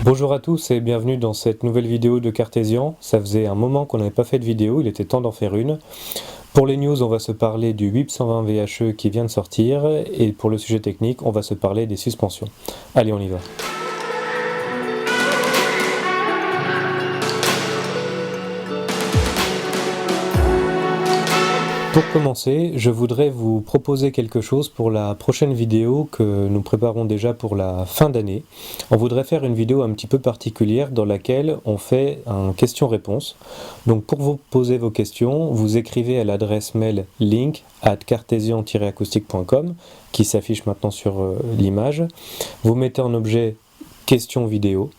Bonjour à tous et bienvenue dans cette nouvelle vidéo de Cartesian. Ça faisait un moment qu'on n'avait pas fait de vidéo, il était temps d'en faire une. Pour les news, on va se parler du WIP 120 VHE qui vient de sortir et pour le sujet technique, on va se parler des suspensions. Allez, on y va. Pour commencer, je voudrais vous proposer quelque chose pour la prochaine vidéo que nous préparons déjà pour la fin d'année. On voudrait faire une vidéo un petit peu particulière dans laquelle on fait un question-réponse. Donc pour vous poser vos questions, vous écrivez à l'adresse mail link@cartesian-acoustique.com qui s'affiche maintenant sur l'image. Vous mettez en objet question vidéo.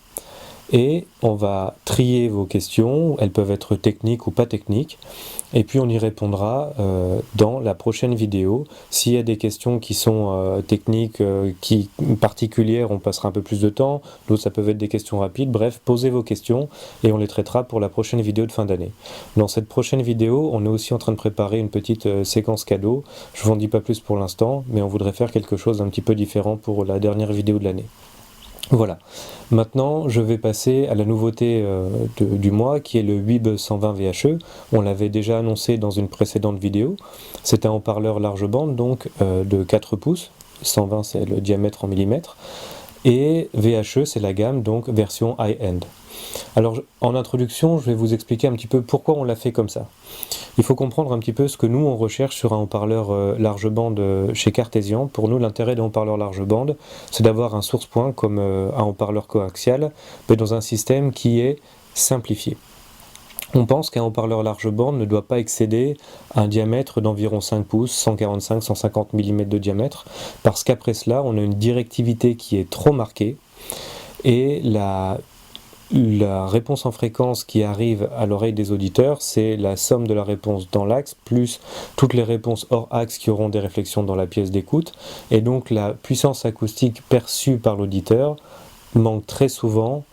Et on va trier vos questions, elles peuvent être techniques ou pas techniques, et puis on y répondra dans la prochaine vidéo. S'il y a des questions qui sont techniques, qui particulières, on passera un peu plus de temps, d'autres ça peut être des questions rapides, bref, posez vos questions et on les traitera pour la prochaine vidéo de fin d'année. Dans cette prochaine vidéo, on est aussi en train de préparer une petite séquence cadeau, je vous en dis pas plus pour l'instant, mais on voudrait faire quelque chose d'un petit peu différent pour la dernière vidéo de l'année. Voilà, maintenant je vais passer à la nouveauté du mois qui est le WIB 120 VHE. On l'avait déjà annoncé dans une précédente vidéo. C'est un haut-parleur large bande donc de 4 pouces, 120 c'est le diamètre en millimètres, et VHE c'est la gamme donc version high-end. Alors en introduction je vais vous expliquer un petit peu pourquoi on l'a fait comme ça. Il faut comprendre un petit peu ce que nous on recherche sur un haut-parleur large bande chez Cartesian. Pour nous l'intérêt d'un haut-parleur large bande c'est d'avoir un source point comme un haut-parleur coaxial mais dans un système qui est simplifié. On pense qu'un haut-parleur large bande ne doit pas excéder un diamètre d'environ 5 pouces, 145-150 mm de diamètre, parce qu'après cela on a une directivité qui est trop marquée et la réponse en fréquence qui arrive à l'oreille des auditeurs, c'est la somme de la réponse dans l'axe plus toutes les réponses hors axe qui auront des réflexions dans la pièce d'écoute. Et donc la puissance acoustique perçue par l'auditeur manque très souvent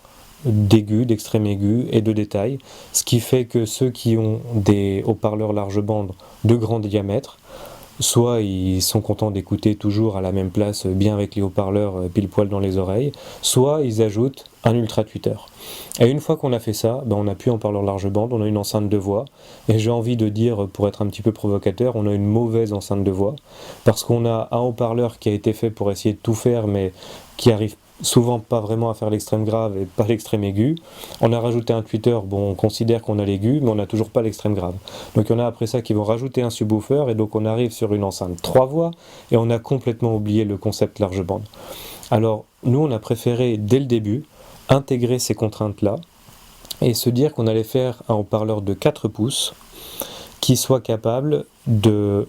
d'aigus, d'extrême aigus et de détails, ce qui fait que ceux qui ont des haut-parleurs large bande de grand diamètre, soit ils sont contents d'écouter toujours à la même place, bien avec les haut-parleurs pile poil dans les oreilles, soit ils ajoutent un ultra tweeter. Et une fois qu'on a fait ça, on n'a plus un haut-parleur large bande, on a une enceinte de voix, et j'ai envie de dire, pour être un petit peu provocateur, on a une mauvaise enceinte de voix, parce qu'on a un haut-parleur qui a été fait pour essayer de tout faire, mais qui arrive souvent pas vraiment à faire l'extrême grave et pas l'extrême aigu. On a rajouté un tweeter, on considère qu'on a l'aigu, mais on n'a toujours pas l'extrême grave. Donc il y en a après ça qui vont rajouter un subwoofer, et donc on arrive sur une enceinte 3 voix, et on a complètement oublié le concept large bande. Alors nous on a préféré dès le début intégrer ces contraintes-là, et se dire qu'on allait faire un haut-parleur de 4 pouces, qui soit capable de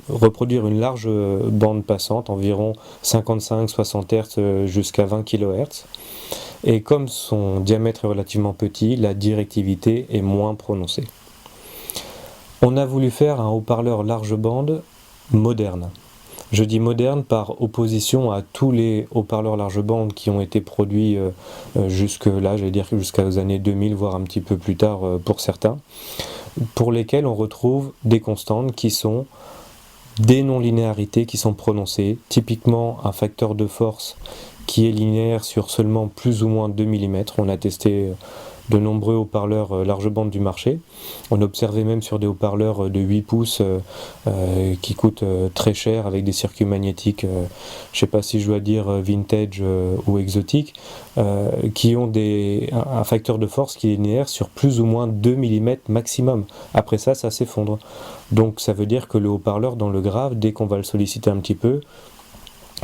reproduire une large bande passante, environ 55-60 Hz jusqu'à 20 kHz. Et comme son diamètre est relativement petit, la directivité est moins prononcée. On a voulu faire un haut-parleur large bande moderne. Je dis moderne par opposition à tous les haut-parleurs large bande qui ont été produits jusque-là, j'allais dire jusqu'aux années 2000, voire un petit peu plus tard pour certains, pour lesquels on retrouve des constantes qui sont des non-linéarités qui sont prononcées, typiquement un facteur de force qui est linéaire sur seulement plus ou moins 2 mm. On a testé de nombreux haut-parleurs large bande du marché. On a observé même sur des haut-parleurs de 8 pouces qui coûtent très cher avec des circuits magnétiques, je ne sais pas si je dois dire vintage ou exotiques, qui ont un facteur de force qui est linéaire sur plus ou moins 2 mm maximum. Après ça, ça s'effondre. Donc ça veut dire que le haut-parleur dans le grave, dès qu'on va le solliciter un petit peu,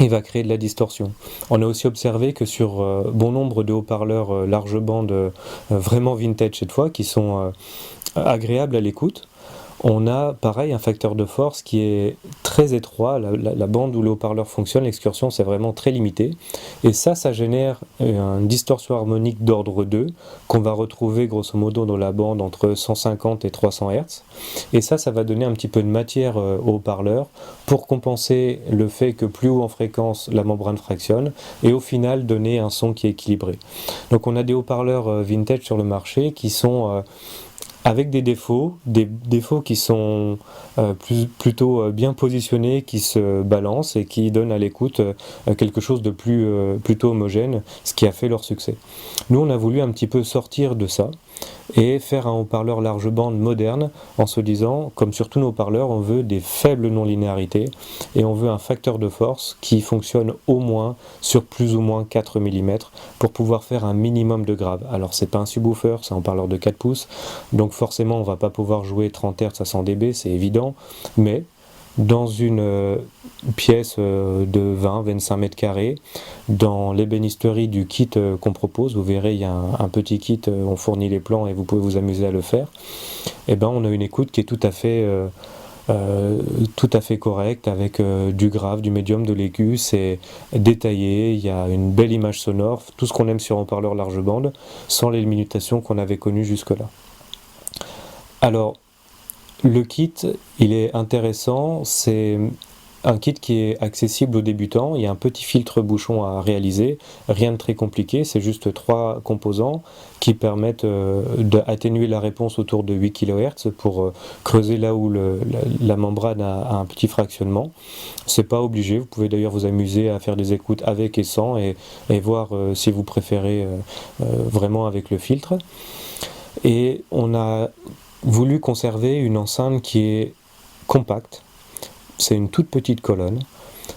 il va créer de la distorsion. On a aussi observé que sur bon nombre de haut-parleurs large bande vraiment vintage cette fois, qui sont agréables à l'écoute, on a pareil un facteur de force qui est très étroit, la bande où le haut-parleur fonctionne, l'excursion c'est vraiment très limité, et ça génère une distorsion harmonique d'ordre 2 qu'on va retrouver grosso modo dans la bande entre 150 et 300 Hz, et ça va donner un petit peu de matière au haut-parleur pour compenser le fait que plus haut en fréquence la membrane fractionne, et au final donner un son qui est équilibré. Donc on a des haut-parleurs vintage sur le marché qui sont avec des défauts qui sont plutôt bien positionnés, qui se balancent et qui donnent à l'écoute quelque chose de plutôt homogène, ce qui a fait leur succès. Nous, on a voulu un petit peu sortir de ça et faire un haut-parleur large bande moderne en se disant, comme sur tous nos haut-parleurs, on veut des faibles non-linéarités et on veut un facteur de force qui fonctionne au moins sur plus ou moins 4 mm pour pouvoir faire un minimum de grave. Alors c'est pas un subwoofer, c'est un haut-parleur de 4 pouces, donc forcément on va pas pouvoir jouer 30 Hz à 100 dB, c'est évident, mais dans une pièce de 20-25 mètres carrés, dans l'ébénisterie du kit qu'on propose, vous verrez il y a un petit kit, on fournit les plans et vous pouvez vous amuser à le faire, et ben on a une écoute qui est tout à fait correcte, avec du grave, du médium, de l'aigu, c'est détaillé, il y a une belle image sonore, tout ce qu'on aime sur un haut-parleur large bande, sans les limitations qu'on avait connues jusque-là. Alors, le kit, il est intéressant, c'est un kit qui est accessible aux débutants, il y a un petit filtre bouchon à réaliser, rien de très compliqué, c'est juste 3 composants qui permettent d'atténuer la réponse autour de 8 kHz pour creuser là où la membrane a un petit fractionnement. C'est pas obligé, vous pouvez d'ailleurs vous amuser à faire des écoutes avec et sans et voir si vous préférez vraiment avec le filtre. Et on a voulu conserver une enceinte qui est compacte, c'est une toute petite colonne,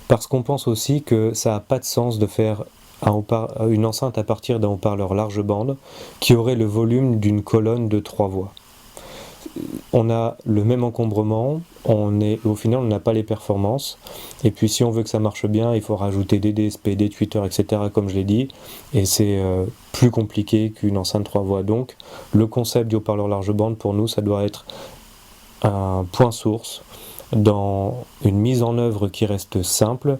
parce qu'on pense aussi que ça n'a pas de sens de faire une enceinte à partir d'un haut-parleur large bande qui aurait le volume d'une colonne de 3 voix. On a le même encombrement, au final on n'a pas les performances, et puis si on veut que ça marche bien, il faut rajouter des DSP, des tweeters, etc. comme je l'ai dit, et c'est plus compliqué qu'une enceinte 3 voix. Donc le concept du haut-parleur large bande pour nous, ça doit être un point source dans une mise en œuvre qui reste simple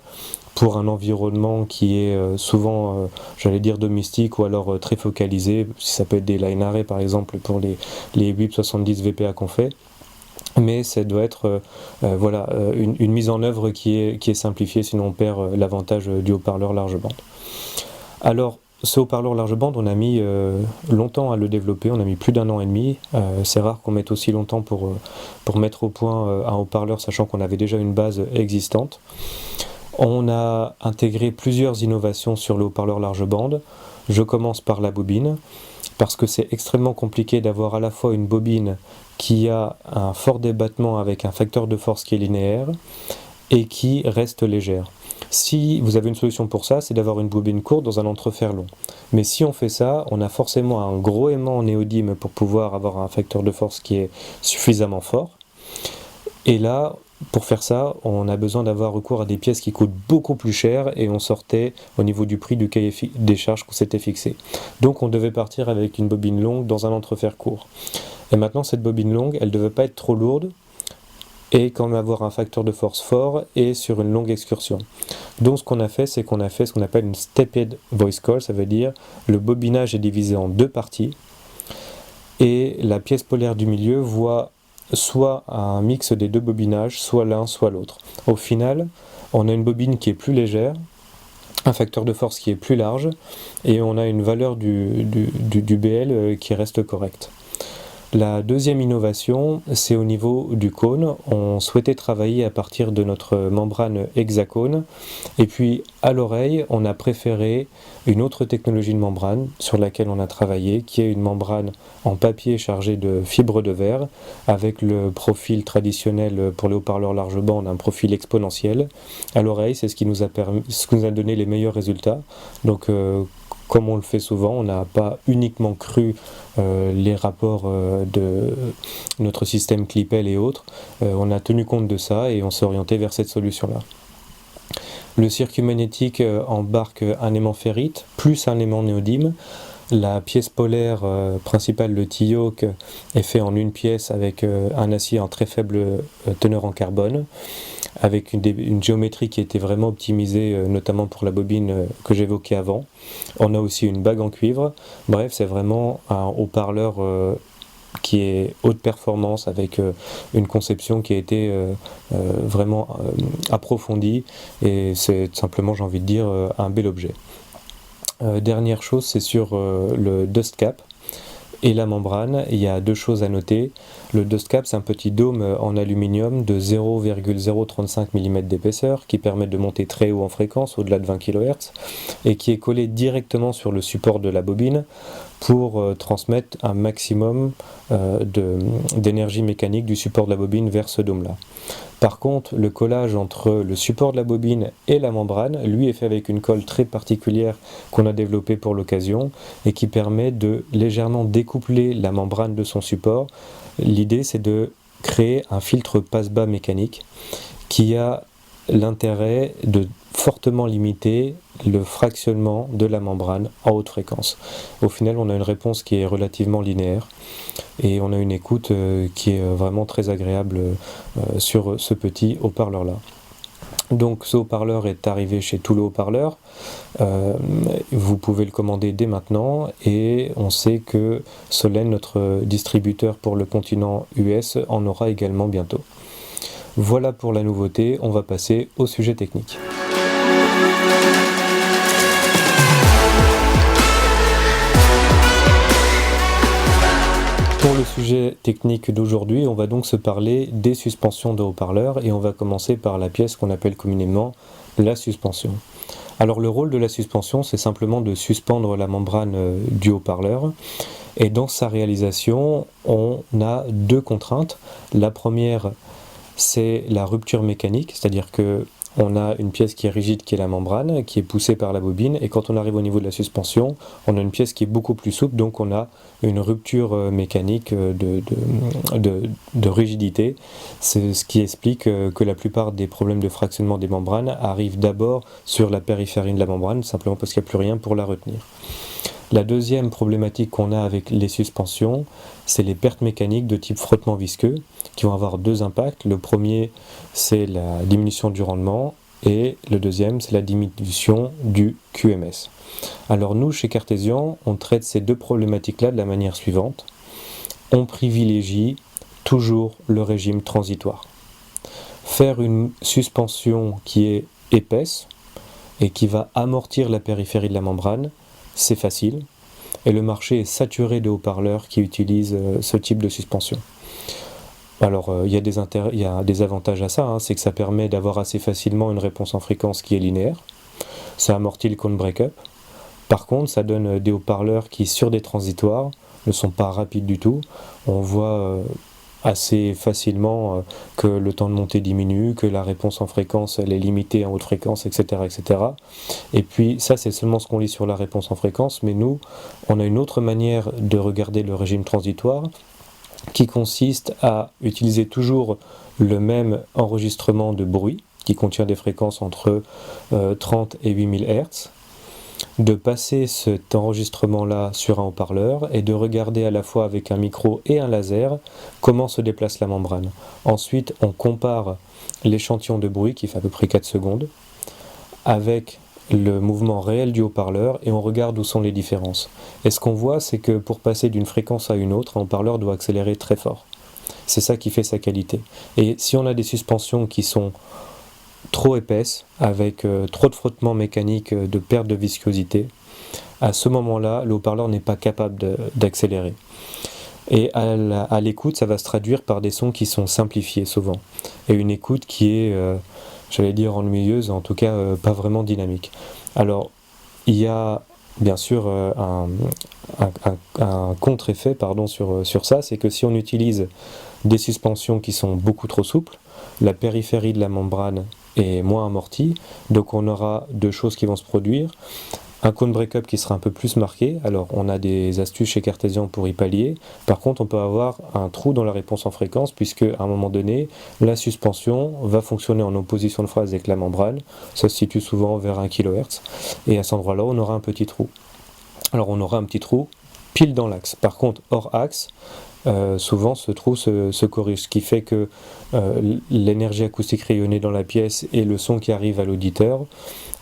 pour un environnement qui est souvent, j'allais dire domestique, ou alors très focalisé, si ça peut être des line arrays par exemple pour les WIP 70 VPA qu'on fait, mais ça doit être une mise en œuvre qui est simplifiée, sinon on perd l'avantage du haut-parleur large bande. Alors, ce haut-parleur large bande, on a mis longtemps à le développer, on a mis plus d'1 an et demi. C'est rare qu'on mette aussi longtemps pour mettre au point un haut-parleur, sachant qu'on avait déjà une base existante. On a intégré plusieurs innovations sur le haut-parleur large bande. Je commence par la bobine, parce que c'est extrêmement compliqué d'avoir à la fois une bobine qui a un fort débattement avec un facteur de force qui est linéaire et qui reste légère. Si vous avez une solution pour ça, c'est d'avoir une bobine courte dans un entrefer long. Mais si on fait ça, on a forcément un gros aimant en néodyme pour pouvoir avoir un facteur de force qui est suffisamment fort. Et là, pour faire ça, on a besoin d'avoir recours à des pièces qui coûtent beaucoup plus cher, et on sortait au niveau du prix du cahier des charges qu'on s'était fixé. Donc on devait partir avec une bobine longue dans un entrefer court. Et maintenant, cette bobine longue, elle ne devait pas être trop lourde, et quand même avoir un facteur de force fort et sur une longue excursion. Donc ce qu'on a fait, c'est qu'on a fait ce qu'on appelle une stepped voice coil, ça veut dire le bobinage est divisé en 2 parties, et la pièce polaire du milieu voit soit un mix des 2 bobinages, soit l'un, soit l'autre. Au final, on a une bobine qui est plus légère, un facteur de force qui est plus large, et on a une valeur du BL qui reste correcte. La deuxième innovation, c'est au niveau du cône. On souhaitait travailler à partir de notre membrane hexacone, et puis à l'oreille, on a préféré une autre technologie de membrane sur laquelle on a travaillé, qui est une membrane en papier chargée de fibres de verre, avec le profil traditionnel pour les haut-parleurs large bande, un profil exponentiel. À l'oreille, c'est ce qui nous a donné les meilleurs résultats. Donc, comme on le fait souvent, on n'a pas uniquement cru les rapports de notre système Clipel et autres. On a tenu compte de ça et on s'est orienté vers cette solution-là. Le circuit magnétique embarque un aimant ferrite plus un aimant néodyme. La pièce polaire principale, le T-yoke, est fait en une pièce avec un acier en très faible teneur en carbone, avec une géométrie qui était vraiment optimisée, notamment pour la bobine que j'évoquais avant. On a aussi une bague en cuivre. Bref, c'est vraiment un haut-parleur qui est haute performance, avec une conception qui a été vraiment approfondie, et c'est simplement, j'ai envie de dire, un bel objet. Dernière chose, c'est sur le dust cap. et la membrane, il y a deux choses à noter. Le dust cap, c'est un petit dôme en aluminium de 0,035 mm d'épaisseur qui permet de monter très haut en fréquence, au-delà de 20 kHz, et qui est collé directement sur le support de la bobine pour transmettre un maximum d'énergie mécanique du support de la bobine vers ce dôme-là. Par contre, le collage entre le support de la bobine et la membrane, lui, est fait avec une colle très particulière qu'on a développée pour l'occasion et qui permet de légèrement découpler la membrane de son support. L'idée, c'est de créer un filtre passe-bas mécanique qui a l'intérêt de fortement limiter le fractionnement de la membrane en haute fréquence. Au final, on a une réponse qui est relativement linéaire et on a une écoute qui est vraiment très agréable sur ce petit haut-parleur-là. Donc ce haut-parleur est arrivé chez tous les haut-parleurs, vous pouvez le commander dès maintenant et on sait que Solène, notre distributeur pour le continent US, en aura également bientôt. Voilà pour la nouveauté, on va passer au sujet technique. Pour le sujet technique d'aujourd'hui, on va donc se parler des suspensions de haut-parleurs et on va commencer par la pièce qu'on appelle communément la suspension. Alors le rôle de la suspension, c'est simplement de suspendre la membrane du haut-parleur et dans sa réalisation, on a deux contraintes. La première, c'est la rupture mécanique, c'est-à-dire que on a une pièce qui est rigide, qui est la membrane, qui est poussée par la bobine, et quand on arrive au niveau de la suspension, on a une pièce qui est beaucoup plus souple, donc on a une rupture mécanique de rigidité. C'est ce qui explique que la plupart des problèmes de fractionnement des membranes arrivent d'abord sur la périphérie de la membrane, simplement parce qu'il n'y a plus rien pour la retenir. La deuxième problématique qu'on a avec les suspensions, c'est les pertes mécaniques de type frottement visqueux qui vont avoir deux impacts. Le premier, c'est la diminution du rendement et le deuxième, c'est la diminution du QMS. Alors nous, chez Cartesian, on traite ces deux problématiques-là de la manière suivante. On privilégie toujours le régime transitoire. Faire une suspension qui est épaisse et qui va amortir la périphérie de la membrane, c'est facile, et le marché est saturé de haut-parleurs qui utilisent ce type de suspension. Alors il y a des avantages à ça, c'est que ça permet d'avoir assez facilement une réponse en fréquence qui est linéaire, ça amortit le cone break-up. Par contre, ça donne des haut-parleurs qui, sur des transitoires, ne sont pas rapides du tout. On voit assez facilement que le temps de montée diminue, que la réponse en fréquence elle est limitée en haute fréquence, etc., etc. Et puis ça, c'est seulement ce qu'on lit sur la réponse en fréquence, mais nous, on a une autre manière de regarder le régime transitoire qui consiste à utiliser toujours le même enregistrement de bruit qui contient des fréquences entre 30 et 8000 Hz, de passer cet enregistrement-là sur un haut-parleur et de regarder à la fois avec un micro et un laser comment se déplace la membrane. Ensuite, on compare l'échantillon de bruit qui fait à peu près 4 secondes avec le mouvement réel du haut-parleur et on regarde où sont les différences. Et ce qu'on voit, c'est que pour passer d'une fréquence à une autre, un haut-parleur doit accélérer très fort. C'est ça qui fait sa qualité. Et si on a des suspensions qui sont trop épaisse, avec trop de frottement mécanique, de perte de viscosité, à ce moment-là, le haut-parleur n'est pas capable d'accélérer. Et à l'écoute, ça va se traduire par des sons qui sont simplifiés souvent. Et une écoute qui est, j'allais dire, ennuyeuse, en tout cas pas vraiment dynamique. Alors, il y a bien sûr un contre-effet sur ça, c'est que si on utilise des suspensions qui sont beaucoup trop souples, la périphérie de la membrane est moins amortie, donc on aura deux choses qui vont se produire. Un cone break-up qui sera un peu plus marqué, alors on a des astuces chez Cartesian pour y pallier. Par contre, on peut avoir un trou dans la réponse en fréquence, puisque à un moment donné, la suspension va fonctionner en opposition de phase avec la membrane, ça se situe souvent vers 1 kHz, et à cet endroit-là, on aura un petit trou. Alors on aura un petit trou pile dans l'axe. Par contre, hors axe, souvent ce trou se corrige, ce qui fait que l'énergie acoustique rayonnée dans la pièce et le son qui arrive à l'auditeur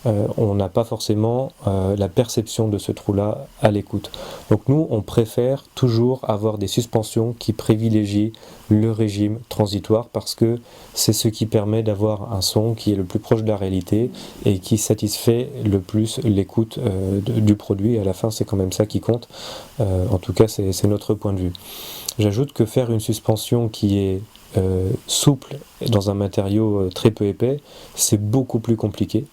on n'a pas forcément la perception de ce trou-là à l'écoute. Donc nous, on préfère toujours avoir des suspensions qui privilégient le régime transitoire parce que c'est ce qui permet d'avoir un son qui est le plus proche de la réalité et qui satisfait le plus l'écoute du produit. Et à la fin, c'est quand même ça qui compte. En tout cas, c'est notre point de vue. J'ajoute que faire une suspension qui est souple dans un matériau très peu épais, c'est beaucoup plus compliqué.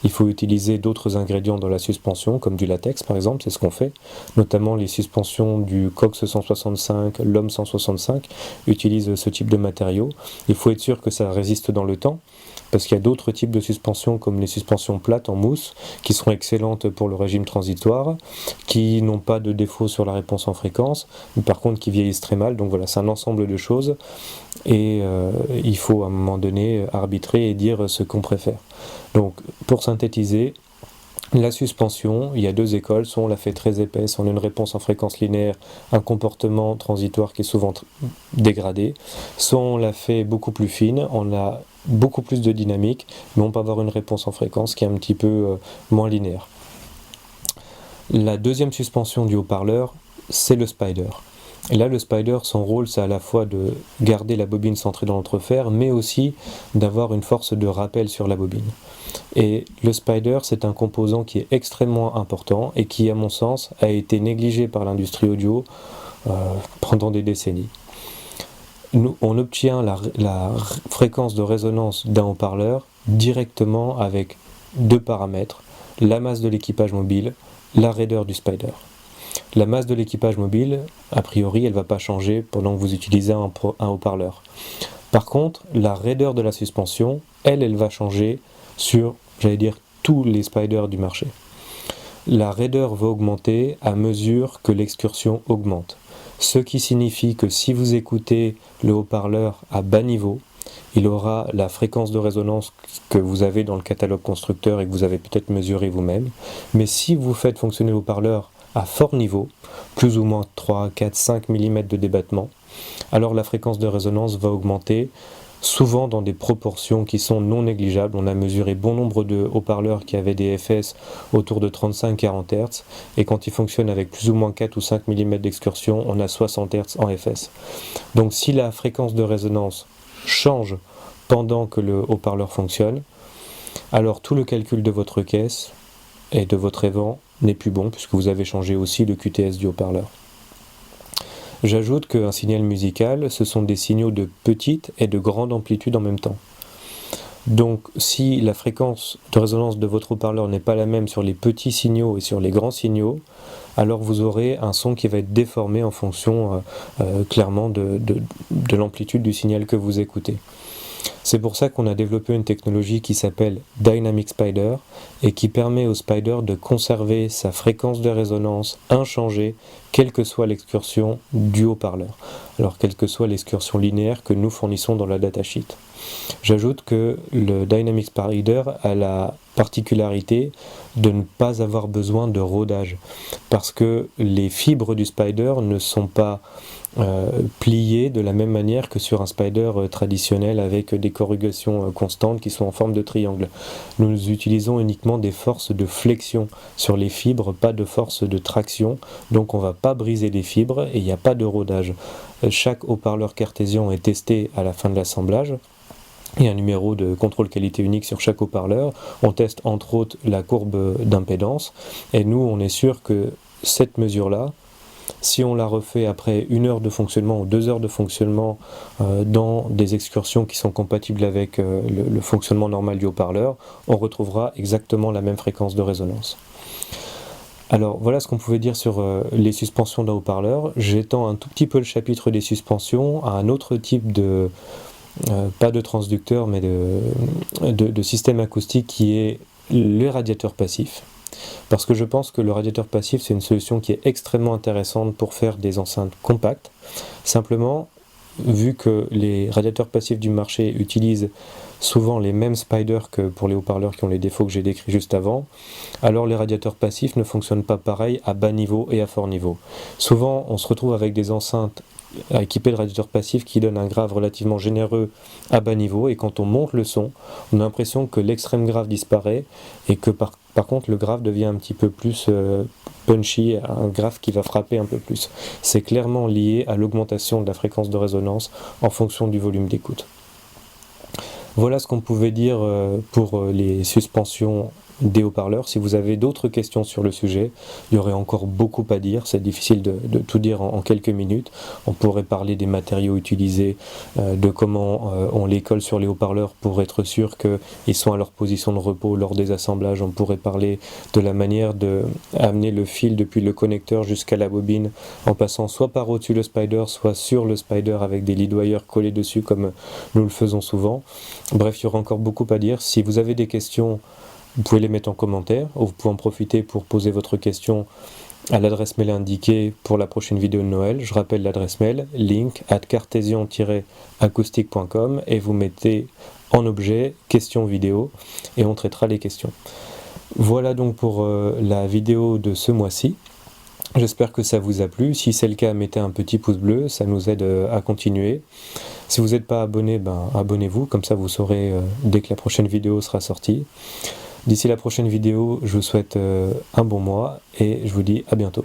Il faut utiliser d'autres ingrédients dans la suspension, comme du latex par exemple, c'est ce qu'on fait. Notamment les suspensions du Cox 165, l'Homme 165 utilisent ce type de matériau. Il faut être sûr que ça résiste dans le temps, parce qu'il y a d'autres types de suspensions, comme les suspensions plates en mousse, qui sont excellentes pour le régime transitoire, qui n'ont pas de défaut sur la réponse en fréquence, mais par contre qui vieillissent très mal. Donc voilà, c'est un ensemble de choses, et il faut à un moment donné arbitrer et dire ce qu'on préfère. Donc pour synthétiser, la suspension, il y a deux écoles, soit on la fait très épaisse, on a une réponse en fréquence linéaire, un comportement transitoire qui est souvent dégradé, soit on la fait beaucoup plus fine, on a beaucoup plus de dynamique, mais on peut avoir une réponse en fréquence qui est un petit peu moins linéaire. La deuxième suspension du haut-parleur, c'est le spider. Et là, le spider, son rôle, c'est à la fois de garder la bobine centrée dans l'entrefer, mais aussi d'avoir une force de rappel sur la bobine. Et le spider, c'est un composant qui est extrêmement important et qui, à mon sens, a été négligé par l'industrie audio pendant des décennies. On obtient la fréquence de résonance d'un haut-parleur directement avec deux paramètres, la masse de l'équipage mobile, la raideur du spider. La masse de l'équipage mobile, a priori, elle ne va pas changer pendant que vous utilisez un haut-parleur. Par contre, la raideur de la suspension, elle va changer sur, tous les spiders du marché. La raideur va augmenter à mesure que l'excursion augmente. Ce qui signifie que si vous écoutez le haut-parleur à bas niveau, il aura la fréquence de résonance que vous avez dans le catalogue constructeur et que vous avez peut-être mesuré vous-même. Mais si vous faites fonctionner le haut-parleur à fort niveau, plus ou moins 3, 4, 5 mm de débattement, alors la fréquence de résonance va augmenter, souvent dans des proportions qui sont non négligeables. On a mesuré bon nombre de haut-parleurs qui avaient des FS autour de 35-40 Hz, et quand ils fonctionnent avec plus ou moins 4 ou 5 mm d'excursion, on a 60 Hz en FS. Donc si la fréquence de résonance change pendant que le haut-parleur fonctionne, alors tout le calcul de votre caisse et de votre évent n'est plus bon, puisque vous avez changé aussi le QTS du haut-parleur. J'ajoute qu'un signal musical, ce sont des signaux de petite et de grande amplitude en même temps. Donc si la fréquence de résonance de votre haut-parleur n'est pas la même sur les petits signaux et sur les grands signaux, alors vous aurez un son qui va être déformé en fonction clairement de l'amplitude du signal que vous écoutez. C'est pour ça qu'on a développé une technologie qui s'appelle Dynamic Spider et qui permet au spider de conserver sa fréquence de résonance inchangée, quelle que soit l'excursion du haut-parleur. Alors quelle que soit l'excursion linéaire que nous fournissons dans la datasheet. J'ajoute que le Dynamic Spider a la particularité de ne pas avoir besoin de rodage, parce que les fibres du spider ne sont pas pliées de la même manière que sur un spider traditionnel avec des corrugations constantes qui sont en forme de triangle. Nous utilisons uniquement des forces de flexion sur les fibres, pas de force de traction, donc on ne va pas briser les fibres et il n'y a pas de rodage. Chaque haut-parleur cartésien est testé à la fin de l'assemblage. Il y a un numéro de contrôle qualité unique sur chaque haut-parleur. On teste entre autres la courbe d'impédance. Et nous, on est sûr que cette mesure-là, si on la refait après 1 heure de fonctionnement ou 2 heures de fonctionnement dans des excursions qui sont compatibles avec le fonctionnement normal du haut-parleur, on retrouvera exactement la même fréquence de résonance. Alors voilà ce qu'on pouvait dire sur les suspensions d'un haut-parleur. J'étends un tout petit peu le chapitre des suspensions à un autre type de... pas de transducteur, mais de système acoustique qui est le radiateur passif. Parce que je pense que le radiateur passif, c'est une solution qui est extrêmement intéressante pour faire des enceintes compactes. Simplement, vu que les radiateurs passifs du marché utilisent souvent les mêmes spiders que pour les haut-parleurs qui ont les défauts que j'ai décrits juste avant, alors les radiateurs passifs ne fonctionnent pas pareil à bas niveau et à fort niveau. Souvent, on se retrouve avec des enceintes équipé de radiateurs passifs qui donnent un grave relativement généreux à bas niveau, et quand on monte le son, on a l'impression que l'extrême grave disparaît et que par contre le grave devient un petit peu plus punchy, un grave qui va frapper un peu plus. C'est clairement lié à l'augmentation de la fréquence de résonance en fonction du volume d'écoute. Voilà ce qu'on pouvait dire pour les suspensions des haut-parleurs. Si vous avez d'autres questions sur le sujet, il y aurait encore beaucoup à dire, c'est difficile de tout dire en quelques minutes. On pourrait parler des matériaux utilisés, de comment on les colle sur les haut-parleurs pour être sûr qu'ils sont à leur position de repos lors des assemblages. On pourrait parler de la manière d'amener le fil depuis le connecteur jusqu'à la bobine en passant soit par au-dessus le spider, soit sur le spider avec des lead wires collés dessus comme nous le faisons souvent. Bref, il y aura encore beaucoup à dire. Si vous avez des questions, vous pouvez les mettre en commentaire, ou vous pouvez en profiter pour poser votre question à l'adresse mail indiquée pour la prochaine vidéo de Noël. Je rappelle l'adresse mail, link@cartesian-acoustique.com, et vous mettez en objet questions vidéo et on traitera les questions. Voilà donc pour la vidéo de ce mois-ci. J'espère que ça vous a plu. Si c'est le cas, mettez un petit pouce bleu, ça nous aide à continuer. Si vous n'êtes pas abonné, abonnez-vous, comme ça vous saurez dès que la prochaine vidéo sera sortie. D'ici la prochaine vidéo, je vous souhaite un bon mois et je vous dis à bientôt.